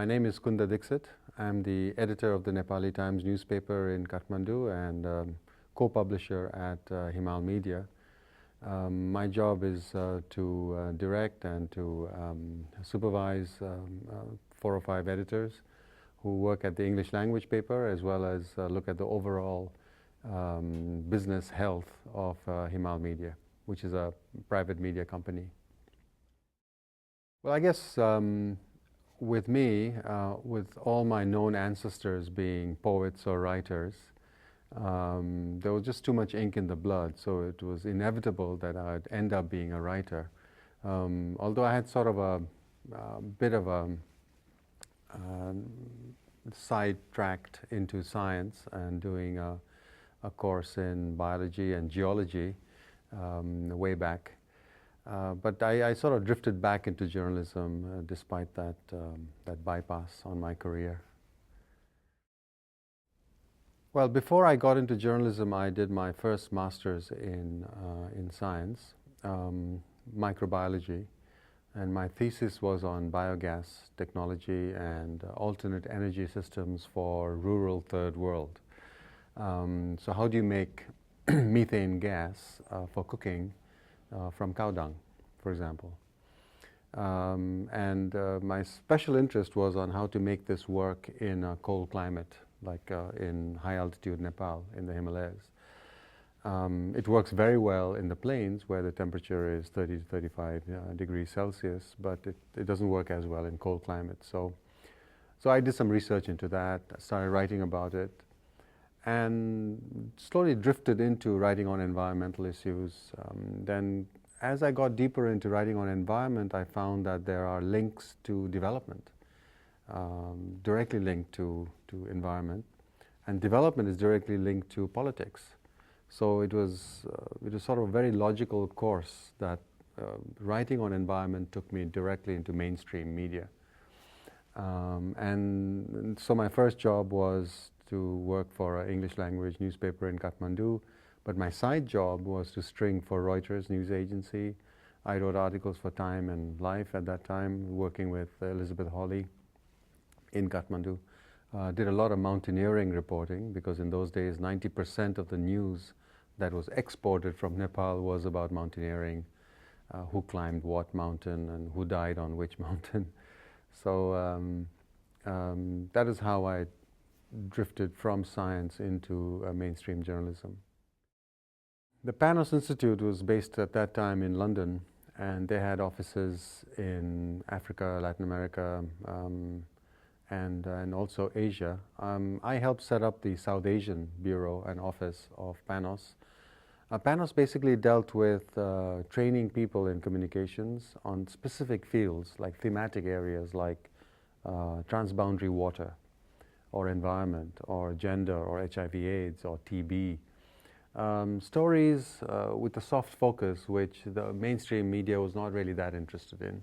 My name is Kunda Dixit. I'm the editor of the Nepali Times newspaper in Kathmandu and co-publisher at Himal Media. My job is to direct and to supervise 4 or 5 editors who work at the English language paper, as well as look at the overall business health of Himal Media, which is a private media company. Well, I guess with me, with all my known ancestors being poets or writers, there was just too much ink in the blood, so it was inevitable that I'd end up being a writer. Although I had sort of a bit of a sidetracked into science and doing a course in biology and geology way back. But I sort of drifted back into journalism despite that bypass on my career. Well, before I got into journalism, I did my first master's in science, microbiology, and my thesis was on biogas technology and alternate energy systems for rural third world. So how do you make methane gas for cooking from cow dung, for example? My special interest was on how to make this work in a cold climate, like in high altitude Nepal, in the Himalayas. It works very well in the plains where the temperature is 30 to 35 degrees Celsius, but it doesn't work as well in cold climates. So I did some research into that, started writing about it, and slowly drifted into writing on environmental issues. Then as I got deeper into writing on environment, I found that there are links to development, directly linked to environment, and development is directly linked to politics. So it was sort of a very logical course that writing on environment took me directly into mainstream media. And so my first job was to work for an English language newspaper in Kathmandu, but my side job was to string for Reuters news agency. I wrote articles for Time and Life at that time, working with Elizabeth Hawley in Kathmandu. Did a lot of mountaineering reporting, because in those days 90% of the news that was exported from Nepal was about mountaineering, who climbed what mountain and who died on which mountain. So that is how I drifted from science into mainstream journalism. The Panos Institute was based at that time in London, and they had offices in Africa, Latin America, and also Asia. I helped set up the South Asian bureau and office of Panos. Panos basically dealt with training people in communications on specific fields, like thematic areas like transboundary water, or environment, or gender, or HIV/AIDS, or TB. Stories with a soft focus, which the mainstream media was not really that interested in.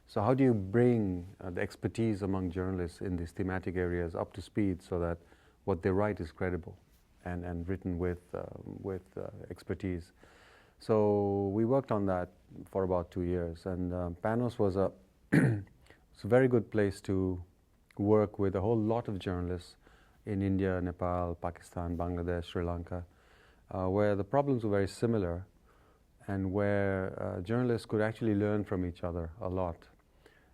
So how do you bring the expertise among journalists in these thematic areas up to speed so that what they write is credible and written with expertise? So we worked on that for about 2 years, and Panos was it's a very good place to work with a whole lot of journalists in India, Nepal, Pakistan, Bangladesh, Sri Lanka, where the problems were very similar and where journalists could actually learn from each other a lot.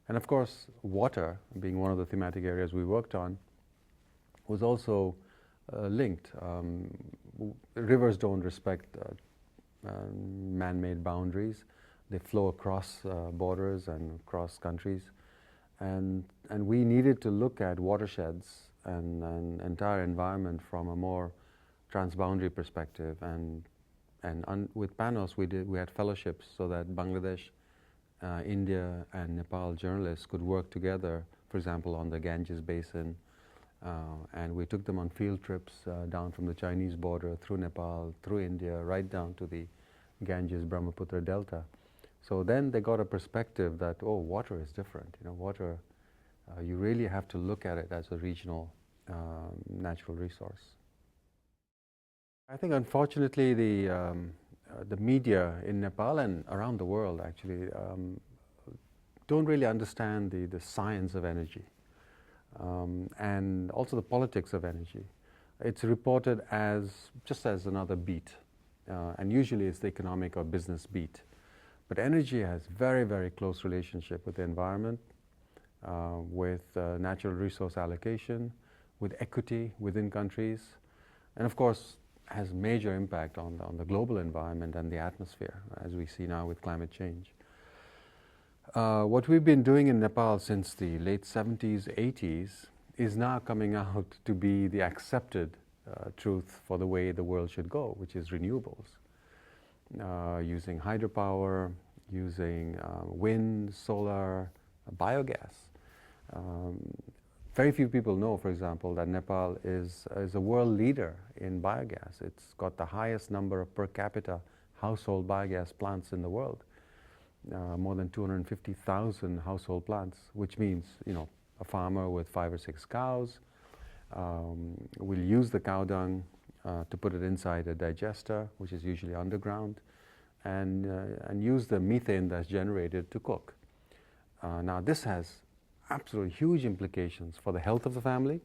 And of course, water, being one of the thematic areas we worked on, was also linked. Rivers don't respect man-made boundaries. They flow across borders and across countries. And we needed to look at watersheds and entire environment from a more transboundary perspective. And with Panos, we had fellowships so that Bangladesh, India, and Nepal journalists could work together, for example, on the Ganges Basin. And we took them on field trips down from the Chinese border, through Nepal, through India, right down to the Ganges-Brahmaputra Delta. So then they got a perspective that, oh, water is different. You know, water, you really have to look at it as a regional natural resource. I think, unfortunately, the media in Nepal and around the world actually don't really understand the science of energy. and also the politics of energy. It's reported as just as another beat, and usually it's the economic or business beat. But energy has very, very close relationship with the environment, with natural resource allocation, with equity within countries, and of course has major impact on the global environment and the atmosphere, as we see now with climate change. What we've been doing in Nepal since the late 70s, 80s is now coming out to be the accepted truth for the way the world should go, which is renewables. Using hydropower, using wind, solar, biogas. Very few people know, for example, that Nepal is a world leader in biogas. It's got the highest number of per capita household biogas plants in the world. More than 250,000 household plants, which means, a farmer with 5 or 6 cows will use the cow dung to put it inside a digester, which is usually underground, and use the methane that's generated to cook. Now this has absolutely huge implications for the health of the family,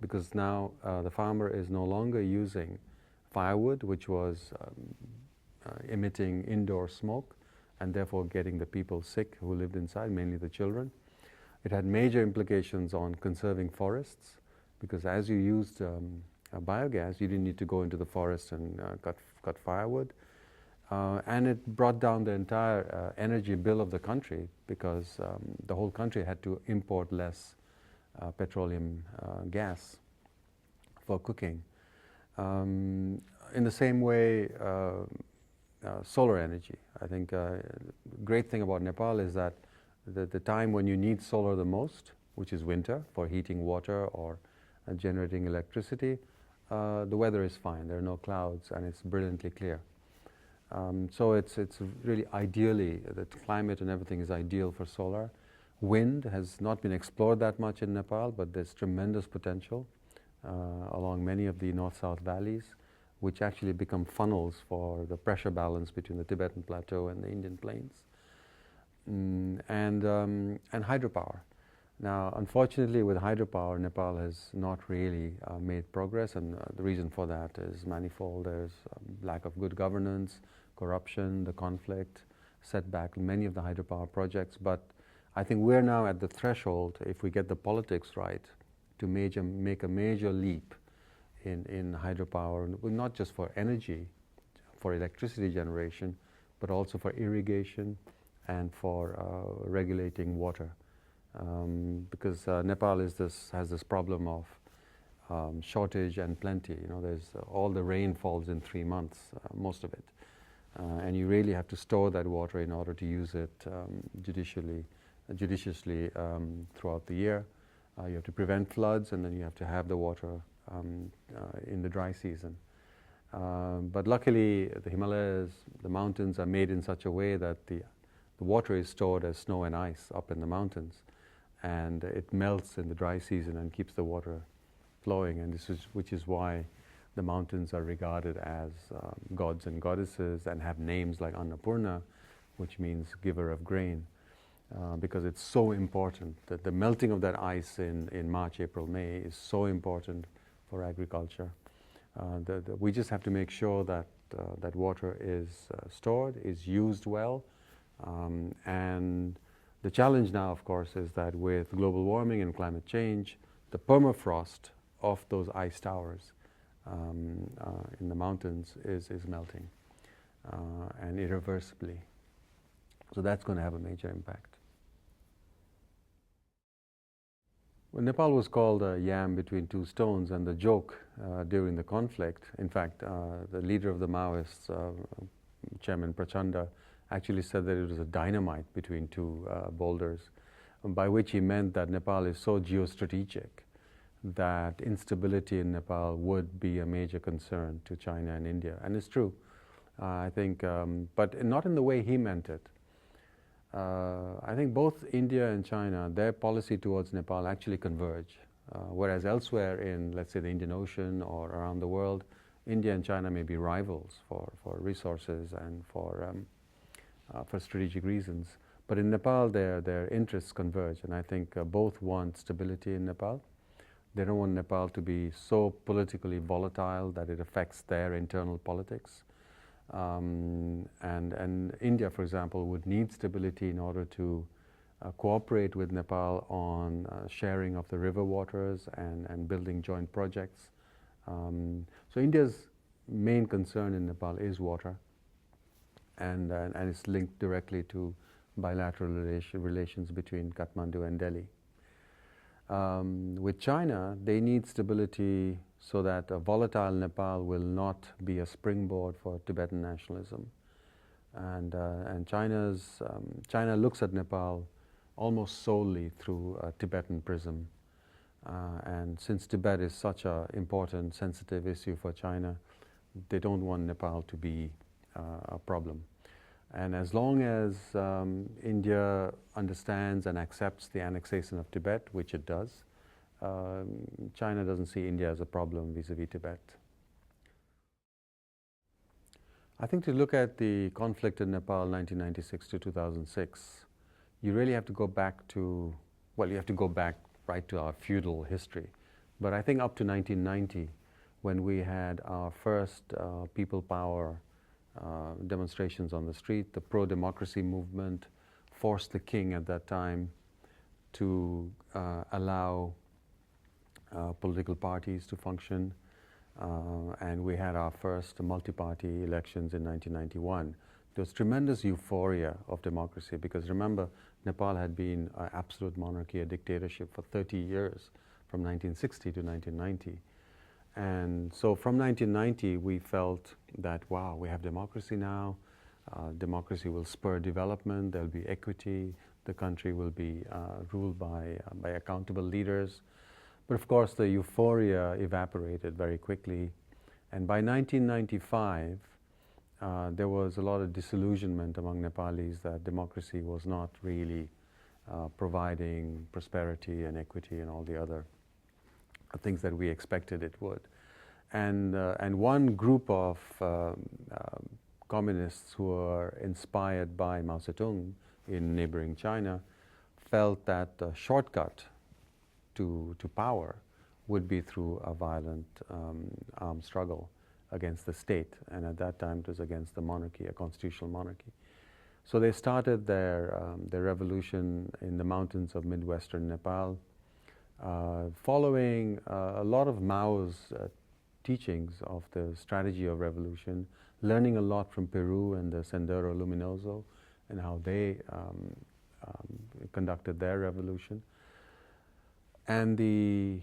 because now the farmer is no longer using firewood, which was emitting indoor smoke, and therefore getting the people sick who lived inside, mainly the children. It had major implications on conserving forests, because as you used biogas, you didn't need to go into the forest and cut firewood. And it brought down the entire energy bill of the country, because the whole country had to import less petroleum gas for cooking. In the same way, solar energy. I think great thing about Nepal is that the time when you need solar the most, which is winter for heating water or generating electricity, the weather is fine. There are no clouds and it's brilliantly clear. So it's really ideally, the climate and everything is ideal for solar. Wind has not been explored that much in Nepal, but there's tremendous potential along many of the north-south valleys, which actually become funnels for the pressure balance between the Tibetan Plateau and the Indian Plains. And hydropower. Now, unfortunately, with hydropower, Nepal has not really made progress, and the reason for that is manifold. There's lack of good governance, corruption, the conflict, setback in many of the hydropower projects. But I think we're now at the threshold, if we get the politics right, to make a major leap in hydropower, not just for energy, for electricity generation, but also for irrigation and for regulating water. Because Nepal has this problem of shortage and plenty. There's all the rain falls in 3 months, most of it, and you really have to store that water in order to use it judiciously throughout the year. You have to prevent floods, and then you have to have the water in the dry season. But luckily, the Himalayas, the mountains, are made in such a way that the water is stored as snow and ice up in the mountains, and it melts in the dry season and keeps the water flowing. And which is why the mountains are regarded as gods and goddesses and have names like Annapurna, which means giver of grain, because it's so important that the melting of that ice in March, April, May is so important for agriculture. We just have to make sure that that water is stored, is used well, and the challenge now, of course, is that with global warming and climate change, the permafrost of those ice towers in the mountains is melting, and irreversibly. So that's going to have a major impact. Well, Nepal was called a yam between two stones, and the joke during the conflict, in fact, the leader of the Maoists, Chairman Prachanda, actually said that it was a dynamite between two boulders, by which he meant that Nepal is so geostrategic that instability in Nepal would be a major concern to China and India. And it's true, I think, but not in the way he meant it. I think both India and China, their policy towards Nepal actually converge, whereas elsewhere in, let's say, the Indian Ocean or around the world, India and China may be rivals for resources and for strategic reasons. But in Nepal, their interests converge, and I think both want stability in Nepal. They don't want Nepal to be so politically volatile that it affects their internal politics. And India, for example, would need stability in order to cooperate with Nepal on sharing of the river waters and building joint projects. So India's main concern in Nepal is water, and it's linked directly to bilateral relations between Kathmandu and Delhi. With China, they need stability so that a volatile Nepal will not be a springboard for Tibetan nationalism. And China looks at Nepal almost solely through a Tibetan prism. And since Tibet is such an important, sensitive issue for China, they don't want Nepal to be a problem. And as long as India understands and accepts the annexation of Tibet, which it does, China doesn't see India as a problem vis-a-vis Tibet. I think to look at the conflict in Nepal 1996 to 2006, you really have to go back to, well, you have to go back right to our feudal history. But I think up to 1990, when we had our first people power demonstrations on the street, the pro-democracy movement forced the king at that time to allow political parties to function, and we had our first multi-party elections in 1991. There was tremendous euphoria of democracy because remember, Nepal had been an absolute monarchy, a dictatorship for 30 years, from 1960 to 1990. And so from 1990, we felt that, wow, we have democracy now. Democracy will spur development. There'll be equity. The country will be ruled by accountable leaders. But of course, the euphoria evaporated very quickly. And by 1995, there was a lot of disillusionment among Nepalis that democracy was not really providing prosperity and equity and all the other things that we expected it would. And one group of communists who were inspired by Mao Zedong in neighboring China felt that the shortcut to power would be through a violent armed struggle against the state. And at that time, it was against the monarchy, a constitutional monarchy. So they started their revolution in the mountains of Midwestern Nepal, following a lot of Mao's teachings of the strategy of revolution, learning a lot from Peru and the Sendero Luminoso and how they conducted their revolution. And the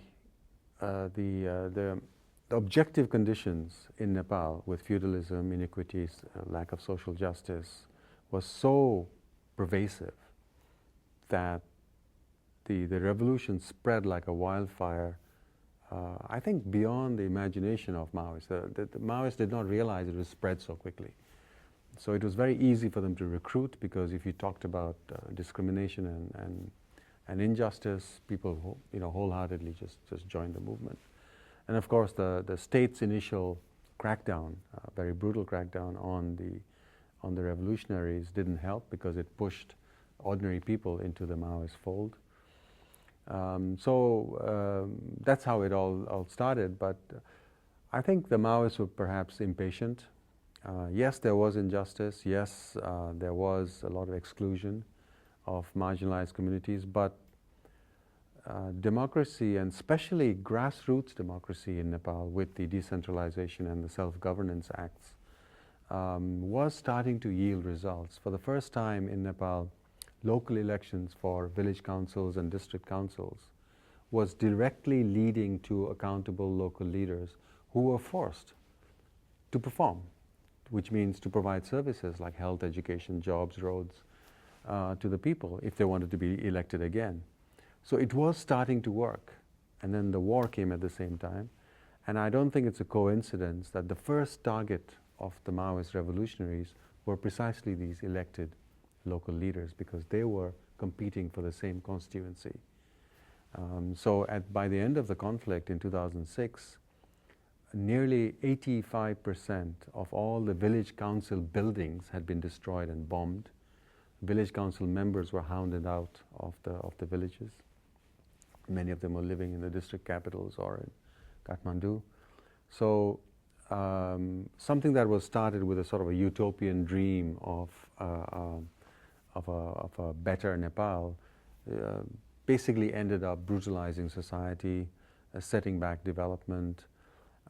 objective conditions in Nepal with feudalism, inequities, lack of social justice was so pervasive that the revolution spread like a wildfire, I think beyond the imagination of Maoists. The Maoists did not realize it would spread so quickly. So it was very easy for them to recruit because if you talked about discrimination and injustice, people wholeheartedly just joined the movement. And of course the state's initial crackdown, very brutal crackdown on the revolutionaries didn't help because it pushed ordinary people into the Maoist fold. So that's how it all started, but I think the Maoists were perhaps impatient. Yes, there was injustice. Yes, there was a lot of exclusion of marginalized communities, but democracy, and especially grassroots democracy in Nepal with the Decentralization and the Self-Governance Acts, was starting to yield results. For the first time in Nepal, local elections for village councils and district councils was directly leading to accountable local leaders who were forced to perform, which means to provide services like health, education, jobs, roads to the people if they wanted to be elected again. So it was starting to work. And then the war came at the same time. And I don't think it's a coincidence that the first target of the Maoist revolutionaries were precisely these elected local leaders because they were competing for the same constituency. So by the end of the conflict in 2006, nearly 85% of all the village council buildings had been destroyed and bombed. village council members were hounded out of the villages. Many of them were living in the district capitals or in Kathmandu. So something that was started with a sort of a utopian dream of a better Nepal basically ended up brutalizing society, setting back development.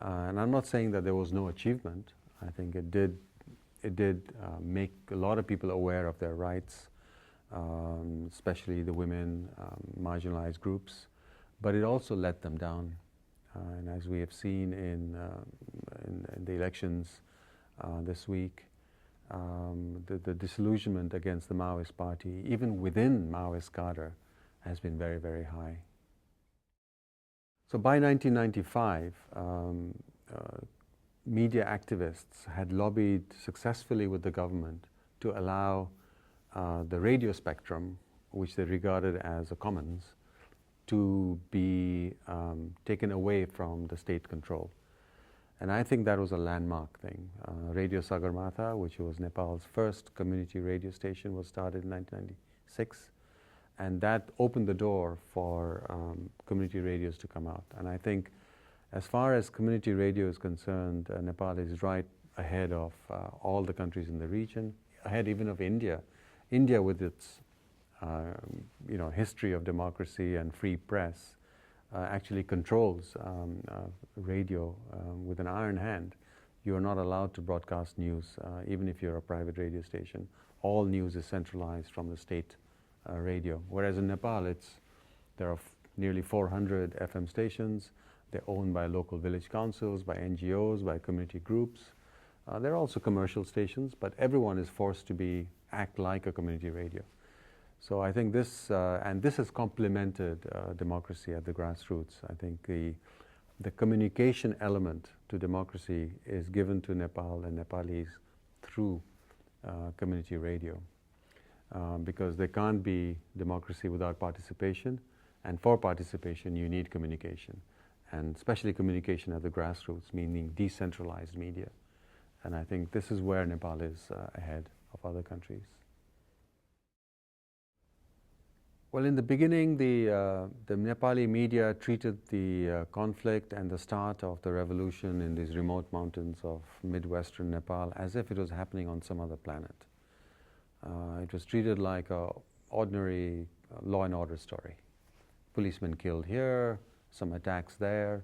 And I'm not saying that there was no achievement. I think it did make a lot of people aware of their rights, especially the women, marginalized groups, but it also let them down. And as we have seen in the elections this week, the disillusionment against the Maoist party, even within Maoist cadre, has been very, very high. So by 1995, media activists had lobbied successfully with the government to allow the radio spectrum, which they regarded as a commons, to be taken away from the state control. And I think that was a landmark thing. Radio Sagarmatha, which was Nepal's first community radio station, was started in 1996. And that opened the door for community radios to come out. And I think as far as community radio is concerned, Nepal is right ahead of all the countries in the region, ahead even of India. India, with its history of democracy and free press, actually controls radio with an iron hand. You are not allowed to broadcast news, even if you're a private radio station. All news is centralized from the state radio. Whereas in Nepal, there are nearly 400 FM stations. They're owned by local village councils, by NGOs, by community groups. There are also commercial stations, but everyone is forced to act like a community radio. So I think this has complemented democracy at the grassroots. I think the communication element to democracy is given to Nepal and Nepalis through community radio. Because there can't be democracy without participation, and for participation you need communication, and especially communication at the grassroots, meaning decentralized media. And I think this is where Nepal is ahead of other countries. Well, in the beginning, the Nepali media treated the conflict and the start of the revolution in these remote mountains of Midwestern Nepal as if it was happening on some other planet. It was treated like an ordinary law and order story. Policemen killed here, some attacks there.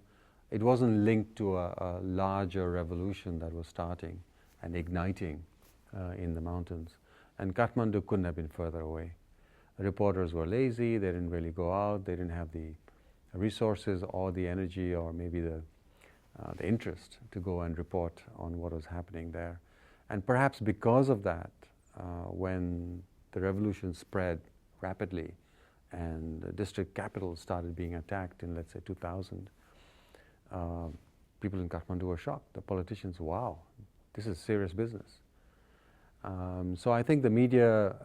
It wasn't linked to a larger revolution that was starting and igniting in the mountains. And Kathmandu couldn't have been further away. Reporters were lazy, they didn't really go out, they didn't have the resources or the energy or maybe the interest to go and report on what was happening there. And perhaps because of that, when the revolution spread rapidly and the district capitals started being attacked in, let's say, 2000, people in Kathmandu were shocked. The politicians, wow, this is serious business. So I think the media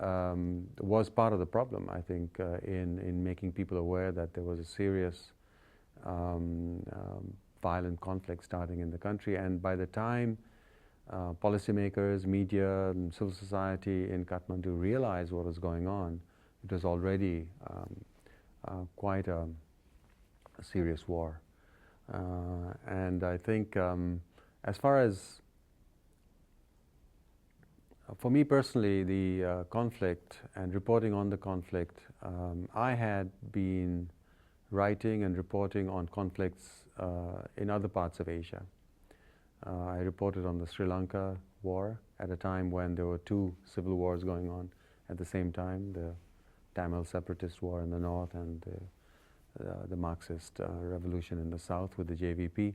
was part of the problem, I think, in making people aware that there was a serious violent conflict starting in the country. And by the time policymakers, media, and civil society in Kathmandu realized what was going on, it was already quite a serious war. And I think as far as for me personally, the conflict and reporting on the conflict, I had been writing and reporting on conflicts in other parts of Asia. I reported on the Sri Lanka war at a time when there were two civil wars going on at the same time, the Tamil separatist war in the north and the Marxist revolution in the south with the JVP.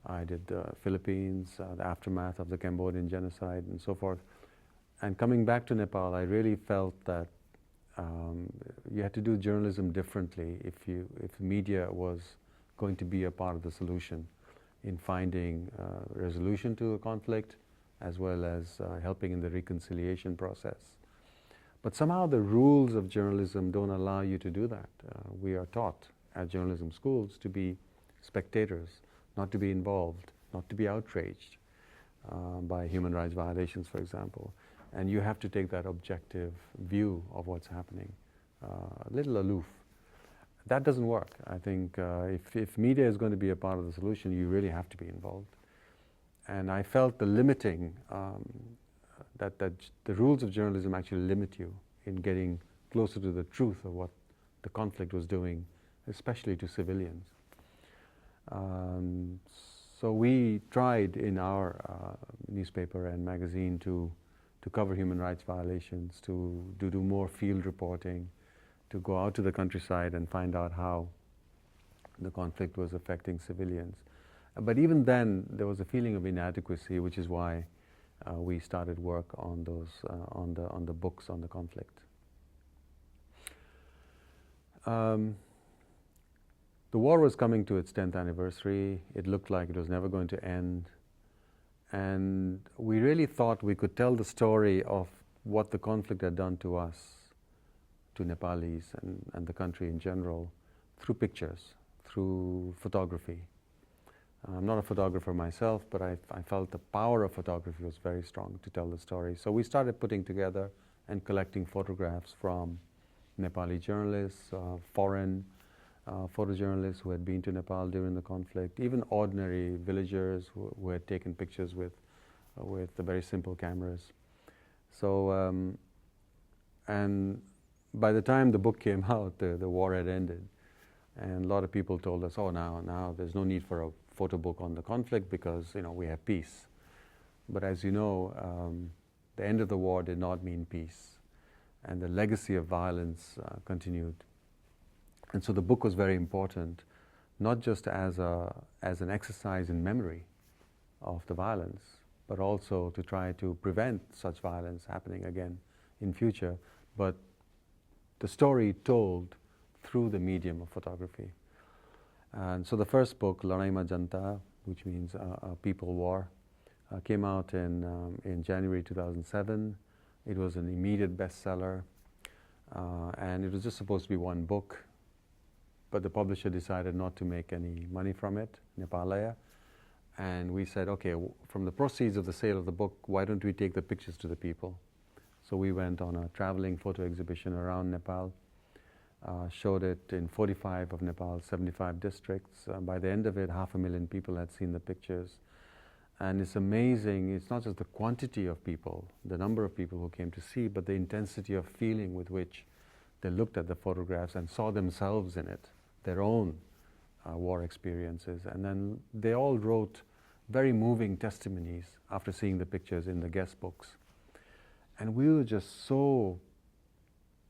I did the Philippines, the aftermath of the Cambodian genocide and so forth. And coming back to Nepal, I really felt that you had to do journalism differently if media was going to be a part of the solution in finding resolution to a conflict as well as helping in the reconciliation process. But somehow the rules of journalism don't allow you to do that. We are taught at journalism schools to be spectators, not to be involved, not to be outraged by human rights violations, for example. and you have to take that objective view of what's happening, a little aloof. That doesn't work. I think if media is going to be a part of the solution, you really have to be involved. And I felt the limiting, that the rules of journalism actually limit you in getting closer to the truth of what the conflict was doing, especially to civilians. So we tried in our newspaper and magazine to cover human rights violations, to do more field reporting, to go out to the countryside and find out how the conflict was affecting civilians. But even then, there was a feeling of inadequacy, which is why we started work on those, on the books on the conflict. The war was coming to its 10th anniversary. It looked like it was never going to end. And we really thought we could tell the story of what the conflict had done to us, to Nepalis and the country in general, through pictures, through photography. I'm not a photographer myself, but I felt the power of photography was very strong to tell the story. So we started putting together and collecting photographs from Nepali journalists, foreign photojournalists who had been to Nepal during the conflict, even ordinary villagers who had taken pictures with the very simple cameras. So, and by the time the book came out, the war had ended. And a lot of people told us, oh, now there's no need for a photo book on the conflict because, we have peace. But as you know, the end of the war did not mean peace. And the legacy of violence continued. And so the book was very important, not just as an exercise in memory of the violence, but also to try to prevent such violence happening again in future, but the story told through the medium of photography. And so the first book, Ladai Ma Janta, which means a people war, came out in January 2007. It was an immediate bestseller, and it was just supposed to be one book, but the publisher decided not to make any money from it, Himalaya. And we said, okay, from the proceeds of the sale of the book, why don't we take the pictures to the people? So we went on a traveling photo exhibition around Nepal, showed it in 45 of Nepal's 75 districts. By the end of it, 500,000 people had seen the pictures. And it's amazing, it's not just the quantity of people, the number of people who came to see, but the intensity of feeling with which they looked at the photographs and saw themselves in it, their own war experiences. And then they all wrote very moving testimonies after seeing the pictures in the guest books. And we were just so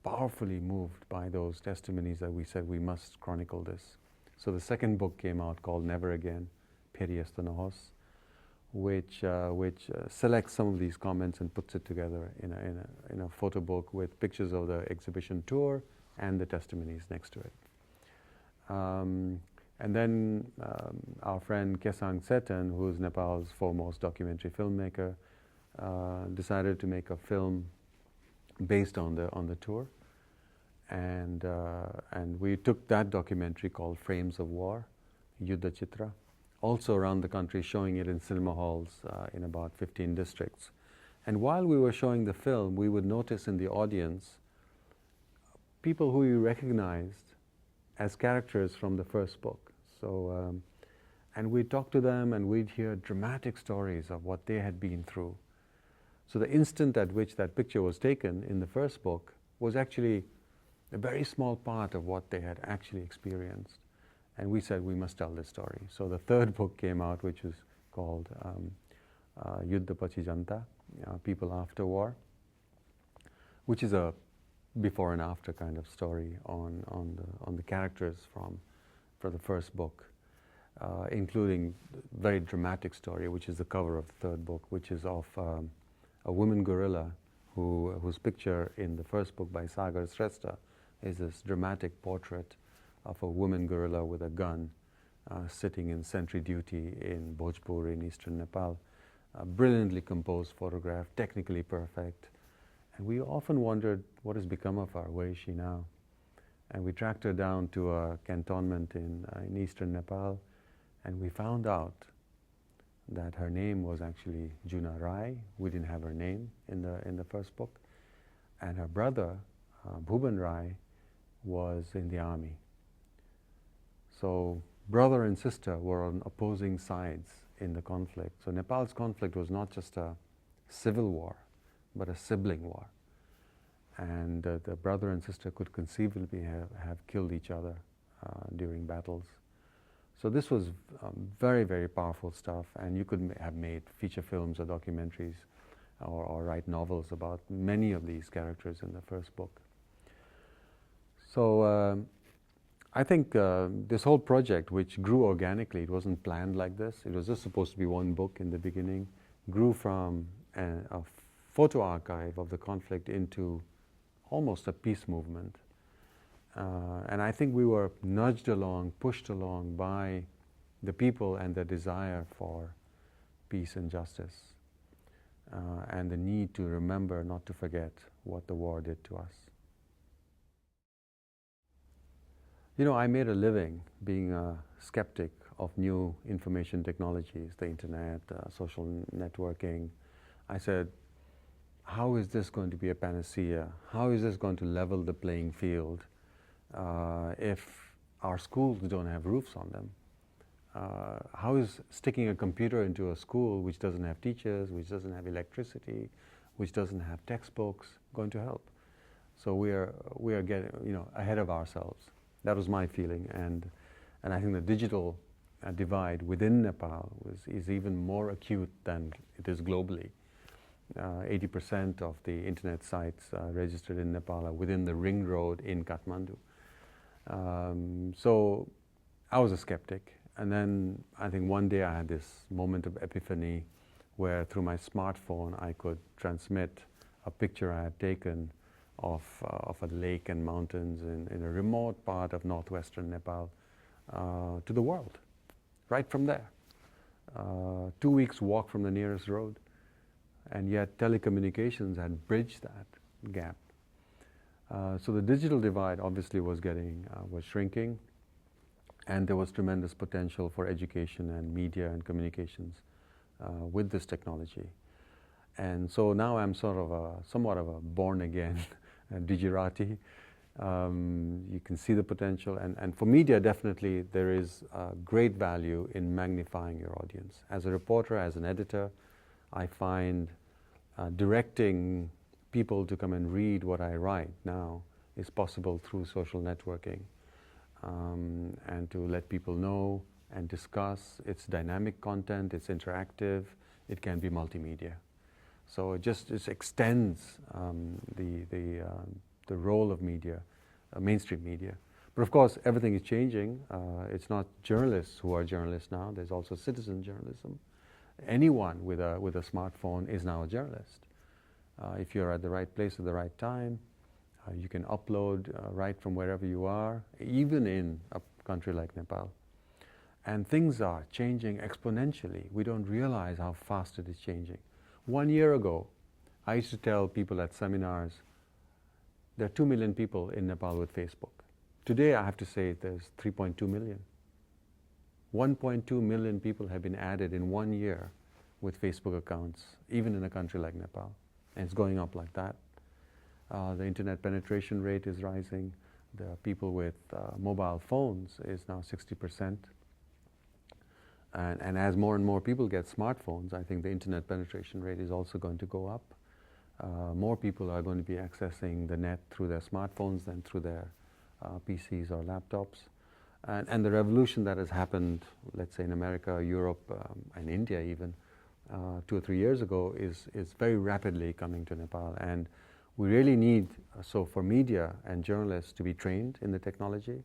powerfully moved by those testimonies that we said we must chronicle this. So the second book came out called Never Again, Pheri Yesto Nahos, which selects some of these comments and puts it together in a photo book with pictures of the exhibition tour and the testimonies next to it. And then our friend Kesang Setan, who is Nepal's foremost documentary filmmaker, decided to make a film based on the tour, and we took that documentary called Frames of War, Yuddha Chitra, also around the country, showing it in cinema halls in about 15 districts. And while we were showing the film, we would notice in the audience people who we recognized as characters from the first book. So, and we'd talk to them and we'd hear dramatic stories of what they had been through. So the instant at which that picture was taken in the first book was actually a very small part of what they had actually experienced. And we said, we must tell this story. So the third book came out, which was called Yuddha Pachi Janta, People After War, which is a before and after kind of story on the characters for the first book, including a very dramatic story, which is the cover of the third book, which is of a woman gorilla whose picture in the first book by Sagar Shrestha is this dramatic portrait of a woman gorilla with a gun sitting in sentry duty in Bhojpur in eastern Nepal. A brilliantly composed photograph, technically perfect. And we often wondered what has become of her, where is she now? And we tracked her down to a cantonment in eastern Nepal, and we found out that her name was actually Juna Rai. We didn't have her name in the first book. And her brother, Bhuban Rai, was in the army. So brother and sister were on opposing sides in the conflict. So Nepal's conflict was not just a civil war, but a sibling war. And the brother and sister could conceivably have killed each other during battles. So this was very, very powerful stuff, and you could have made feature films or documentaries or write novels about many of these characters in the first book. So I think this whole project, which grew organically, it wasn't planned like this, it was just supposed to be one book in the beginning, grew from a photo archive of the conflict into almost a peace movement. And I think we were nudged along, pushed along by the people and their desire for peace and justice, and the need to remember, not to forget, what the war did to us. You know, I made a living being a skeptic of new information technologies, the internet, social networking. I said, how is this going to be a panacea? How is this going to level the playing field if our schools don't have roofs on them? How is sticking a computer into a school which doesn't have teachers, which doesn't have electricity, which doesn't have textbooks, going to help? So we are getting, you know, ahead of ourselves. That was my feeling, and I think the digital divide within Nepal is even more acute than it is globally. 80% of the internet sites registered in Nepal are within the ring road in Kathmandu. So I was a skeptic, and then I think one day I had this moment of epiphany where through my smartphone I could transmit a picture I had taken of a lake and mountains in a remote part of northwestern Nepal to the world, right from there. 2 weeks walk from the nearest road, and yet telecommunications had bridged that gap. So the digital divide obviously was shrinking, and there was tremendous potential for education and media and communications with this technology. And so now I'm somewhat of a born-again Digirati. You can see the potential, and for media definitely there is great value in magnifying your audience. As a reporter, as an editor, I find directing people to come and read what I write now is possible through social networking, and to let people know and discuss. It's dynamic content, it's interactive, it can be multimedia. So it just extends the role of media, mainstream media. But of course, everything is changing. It's not journalists who are journalists now. There's also citizen journalism. Anyone with a smartphone is now a journalist. If you're at the right place at the right time, you can upload right from wherever you are, even in a country like Nepal. And things are changing exponentially. We don't realize how fast it is changing. 1 year ago, I used to tell people at seminars, there are 2 million people in Nepal with Facebook. Today, I have to say there's 3.2 million. 1.2 million people have been added in 1 year with Facebook accounts, even in a country like Nepal. And it's going up like that. The internet penetration rate is rising. The people with mobile phones is now 60%. And as more and more people get smartphones, I think the internet penetration rate is also going to go up. More people are going to be accessing the net through their smartphones than through their PCs or laptops. And the revolution that has happened, let's say in America, Europe, and India even, 2 or 3 years ago is very rapidly coming to Nepal. And we really need, so for media and journalists to be trained in the technology.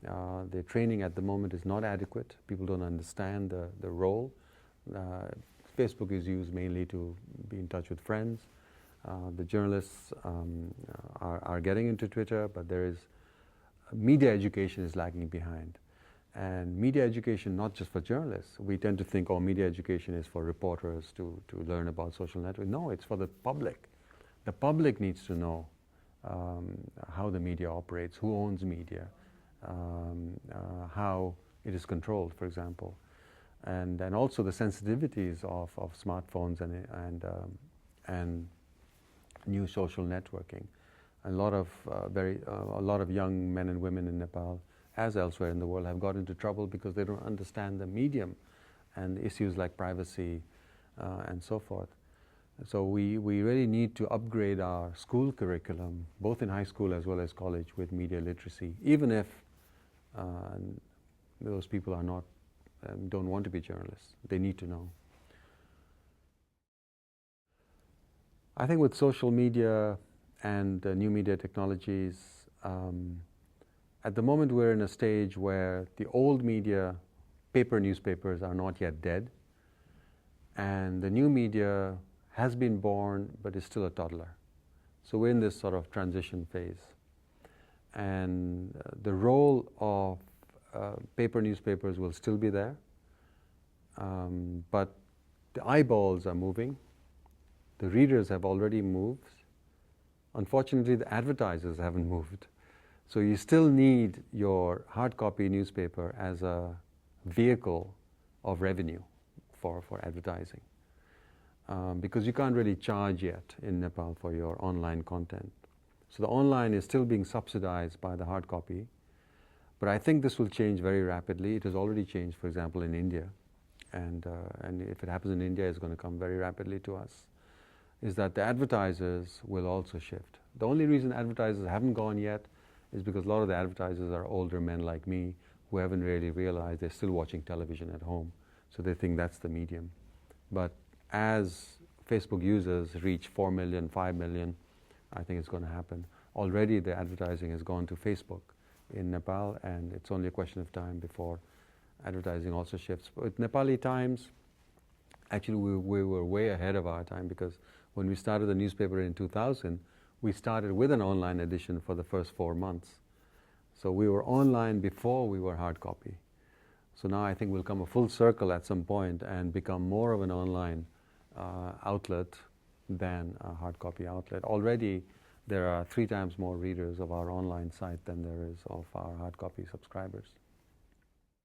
The training at the moment is not adequate. People don't understand the role. Facebook is used mainly to be in touch with friends. The journalists are getting into Twitter, but media education is lagging behind. And media education, not just for journalists. We tend to think, media education is for reporters to learn about social networks. No, it's for the public. The public needs to know how the media operates, who owns media, how it is controlled, for example. and also the sensitivities of smartphones and new social networking. A lot of young men and women in Nepal, as elsewhere in the world, have got into trouble because they don't understand the medium and issues like privacy and so forth. So we really need to upgrade our school curriculum, both in high school as well as college, with media literacy, even if those people are not, don't want to be journalists. They need to know. I think with social media and new media technologies, at the moment we're in a stage where the old media, paper newspapers, are not yet dead, and the new media has been born but is still a toddler. So we're in this sort of transition phase. And the role of paper newspapers will still be there, but the eyeballs are moving. The readers have already moved. Unfortunately, the advertisers haven't moved. So you still need your hard copy newspaper as a vehicle of revenue for advertising. Because you can't really charge yet in Nepal for your online content. So the online is still being subsidized by the hard copy. But I think this will change very rapidly. It has already changed, for example, in India. And if it happens in India, it's going to come very rapidly to us. Is that the advertisers will also shift. The only reason advertisers haven't gone yet is because a lot of the advertisers are older men like me who haven't really realized they're still watching television at home. So they think that's the medium. But as Facebook users reach 4 million, 5 million, I think it's going to happen. Already the advertising has gone to Facebook in Nepal, and it's only a question of time before advertising also shifts. With Nepali Times, actually we were way ahead of our time, because when we started the newspaper in 2000, we started with an online edition for the first 4 months. So we were online before we were hard copy. So now I think we'll come a full circle at some point and become more of an online outlet than a hard copy outlet. Already there are 3 times more readers of our online site than there is of our hard copy subscribers.